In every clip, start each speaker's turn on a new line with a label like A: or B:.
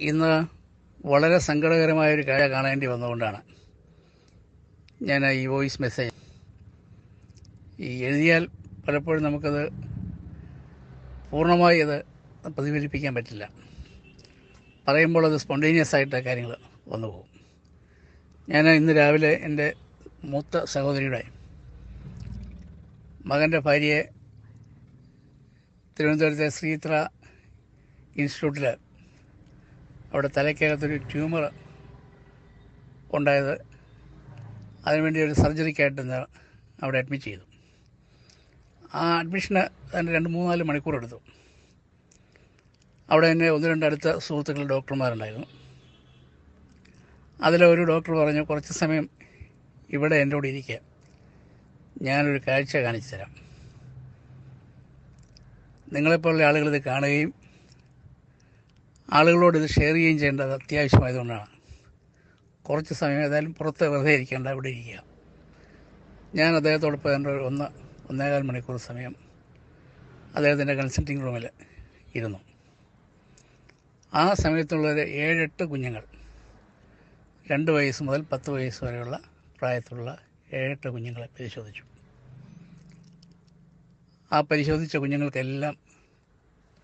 A: ഇന്ന് വളരെ സങ്കടകരമായൊരു കാര്യം കാണേണ്ടി വന്നതുകൊണ്ടാണ് ഞാൻ ഈ വോയിസ് മെസ്സേജ് എഴുതിയാൽ പലപ്പോഴും നമുക്കത് പൂർണ്ണമായി അത് പ്രതിഫലിപ്പിക്കാൻ പറ്റില്ല. പറയുമ്പോൾ അത് സ്പോണ്ടേനിയസ് ആയിട്ട് കാര്യങ്ങൾ വന്നു പോകും. ഞാൻ ഇന്ന് രാവിലെ എൻ്റെ മൂത്ത സഹോദരിയുടെ മകൻ്റെ ഭാര്യയെ തിരുവനന്തപുരത്തെ ശ്രീത്ര ഇൻസ്റ്റിറ്റ്യൂട്ടിൽ അവിടെ തലയ്ക്കകത്തൊരു ട്യൂമർ ഉണ്ടായത്, അതിനുവേണ്ടി ഒരു സർജറിക്കായിട്ട് അവിടെ അഡ്മിറ്റ് ചെയ്തു. ആ അഡ്മിഷന് അതിൻ്റെ 2-3-4 മണിക്കൂർ എടുത്തു. അവിടെ തന്നെ 1-2 അടുത്ത സുഹൃത്തുക്കൾ ഡോക്ടർമാരുണ്ടായിരുന്നു. അതിലൊരു ഡോക്ടർ പറഞ്ഞു, കുറച്ച് സമയം ഇവിടെ എൻ്റെ കൂടെ ഇരിക്കുക, ഞാനൊരു കാഴ്ച കാണിച്ചു തരാം. നിങ്ങളെപ്പോലുള്ള ആളുകളിത് കാണുകയും ആളുകളോട് ഇത് ഷെയർ ചെയ്യുകയും ചെയ്യേണ്ടത് അത്യാവശ്യമായതുകൊണ്ടാണ്. കുറച്ച് സമയം ഏതായാലും പുറത്ത് വെറുതെ ഇരിക്കേണ്ട, ഇവിടെ ഇരിക്കുക. ഞാൻ അദ്ദേഹത്തോടൊപ്പം എൻ്റെ 1-1.25 മണിക്കൂർ സമയം അദ്ദേഹത്തിൻ്റെ കൺസൾട്ടിങ് റൂമിൽ ഇരുന്നു. ആ സമയത്തുള്ളൊരു 7-8 കുഞ്ഞുങ്ങൾ, 2 വയസ്സ് മുതൽ 10 വയസ്സ് വരെയുള്ള പ്രായത്തിലുള്ള 7-8 കുഞ്ഞുങ്ങളെ പരിശോധിച്ചു. ആ പരിശോധിച്ച കുഞ്ഞുങ്ങൾക്കെല്ലാം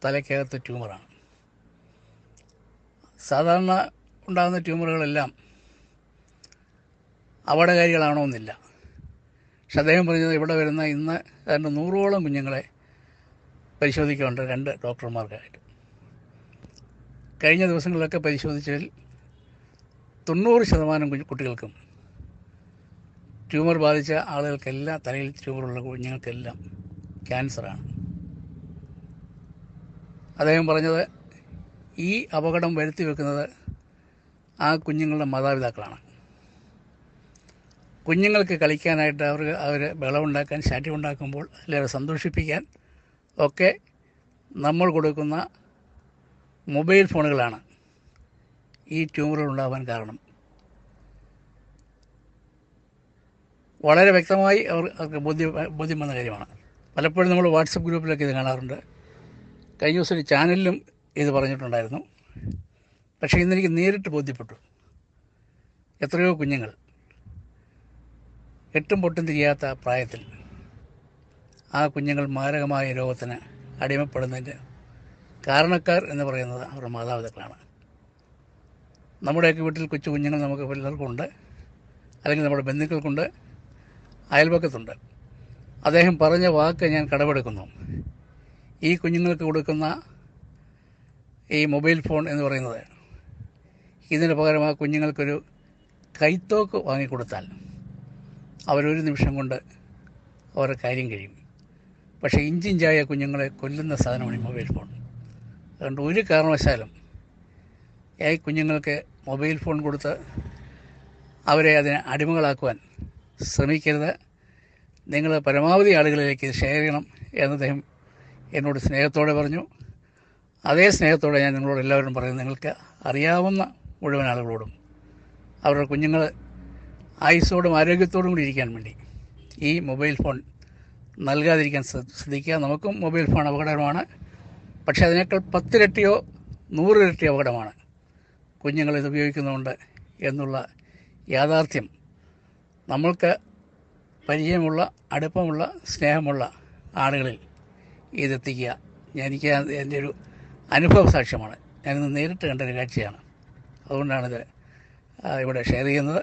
A: തലയ്ക്കകത്ത് ട്യൂമറാണ്. സാധാരണ ഉണ്ടാകുന്ന ട്യൂമറുകളെല്ലാം അപകടകാരികളാണോയെന്നില്ല. പക്ഷെ അദ്ദേഹം പറഞ്ഞത് ഇവിടെ വരുന്ന ഇന്ന് 100ഓളം കുഞ്ഞുങ്ങളെ പരിശോധിക്കുന്നുണ്ട് 2 ഡോക്ടർമാർക്കായിട്ട്. കഴിഞ്ഞ ദിവസങ്ങളിലൊക്കെ പരിശോധിച്ചതിൽ 90% കുട്ടികൾക്കും ട്യൂമർ ബാധിച്ച ആളുകൾക്കെല്ലാം, തലയിൽ ട്യൂമറുള്ള കുഞ്ഞുങ്ങൾക്കെല്ലാം ക്യാൻസറാണ്. അദ്ദേഹം പറഞ്ഞത് ഈ അപകടം വരുത്തി വെക്കുന്നത് ആ കുഞ്ഞുങ്ങളുടെ മാതാപിതാക്കളാണ്. കുഞ്ഞുങ്ങൾക്ക് കളിക്കാനായിട്ട് അവർ ബഹളമുണ്ടാക്കാൻ, ശാഠ്യമുണ്ടാക്കുമ്പോൾ അല്ലെങ്കിൽ സന്തോഷിപ്പിക്കാൻ ഒക്കെ നമ്മൾ കൊടുക്കുന്ന മൊബൈൽ ഫോണുകളാണ് ഈ ട്യൂമറുകൾ ഉണ്ടാകാൻ കാരണം. വളരെ വ്യക്തമായി അവർക്ക് ബോധ്യം വന്ന കാര്യമാണ്. പലപ്പോഴും നമ്മൾ വാട്സപ്പ് ഗ്രൂപ്പിലൊക്കെ ഇത് കാണാറുണ്ട്. കഴിഞ്ഞ ദിവസം ഒരു ചാനലിലും ഇത് പറഞ്ഞിട്ടുണ്ടായിരുന്നു. പക്ഷേ ഇന്നെനിക്ക് നേരിട്ട് ബോധ്യപ്പെട്ടു. എത്രയോ കുഞ്ഞുങ്ങൾ എട്ടും പൊട്ടും തിരിയാത്ത പ്രായത്തിൽ ആ കുഞ്ഞുങ്ങൾ മാരകമായ രോഗത്തിന് അടിമപ്പെടുന്നതിൻ്റെ കാരണക്കാർ എന്ന് പറയുന്നത് അവരുടെ മാതാപിതാക്കളാണ്. നമ്മുടെയൊക്കെ വീട്ടിൽ കൊച്ചു കുഞ്ഞുങ്ങൾ നമുക്ക് പലർക്കുണ്ട്, അല്ലെങ്കിൽ നമ്മുടെ ബന്ധുക്കൾക്കുണ്ട്, അയൽപക്കത്തുണ്ട്. അദ്ദേഹം പറഞ്ഞ വാക്ക് ഞാൻ കടമെടുക്കുന്നു. ഈ കുഞ്ഞുങ്ങൾക്ക് കൊടുക്കുന്ന ഈ മൊബൈൽ ഫോൺ എന്ന് പറയുന്നത്, ഇതിന് പകരം ആ കുഞ്ഞുങ്ങൾക്കൊരു കൈത്തോക്ക് വാങ്ങിക്കൊടുത്താൽ അവരൊരു നിമിഷം കൊണ്ട് അവരുടെ കാര്യം കഴിയും. പക്ഷേ ഇഞ്ചിഞ്ചായ കുഞ്ഞുങ്ങളെ കൊല്ലുന്ന സാധനമാണ് ഈ മൊബൈൽ ഫോൺ. അതുകൊണ്ട് ഒരു കാരണവശാലും ഈ കുഞ്ഞുങ്ങൾക്ക് മൊബൈൽ ഫോൺ കൊടുത്ത് അവരെ അതിനെ അടിമകളാക്കുവാൻ ശ്രമിക്കരുത്. നിങ്ങൾ പരമാവധി ആളുകളിലേക്ക് ഇത് ഷെയർ ചെയ്യണം എന്ന് അദ്ദേഹം എന്നോട് സ്നേഹത്തോടെ പറഞ്ഞു. അതേ സ്നേഹത്തോടെ ഞാൻ നിങ്ങളോട് എല്ലാവരും പറയുന്നത്, നിങ്ങൾക്ക് അറിയാവുന്ന മുഴുവൻ ആളുകളോടും അവരുടെ കുഞ്ഞുങ്ങൾ ആയുസ്സോടും ആരോഗ്യത്തോടും കൂടി ഇരിക്കാൻ വേണ്ടി ഈ മൊബൈൽ ഫോൺ നൽകാതിരിക്കാൻ ശ്രദ്ധിക്കുക. നമുക്കും മൊബൈൽ ഫോൺ അപകടമാണ്. പക്ഷേ അതിനേക്കാൾ 10 ഇരട്ടിയോ 100 ഇരട്ടിയോ അപകടമാണ് കുഞ്ഞുങ്ങൾ ഇത് ഉപയോഗിക്കുന്നുണ്ട് എന്നുള്ള യാഥാർത്ഥ്യം നമ്മൾക്ക് പരിചയമുള്ള, അടുപ്പമുള്ള, സ്നേഹമുള്ള ആളുകളിൽ ഇതെത്തിക്കുക. എനിക്ക് എൻ്റെ ഒരു അനുഭവ സാക്ഷ്യമാണ്. ഞാനിന്ന് നേരിട്ട് കണ്ടൊരു കാഴ്ചയാണ്. അതുകൊണ്ടാണിത് ഇവിടെ ഷെയർ ചെയ്യുന്നത്.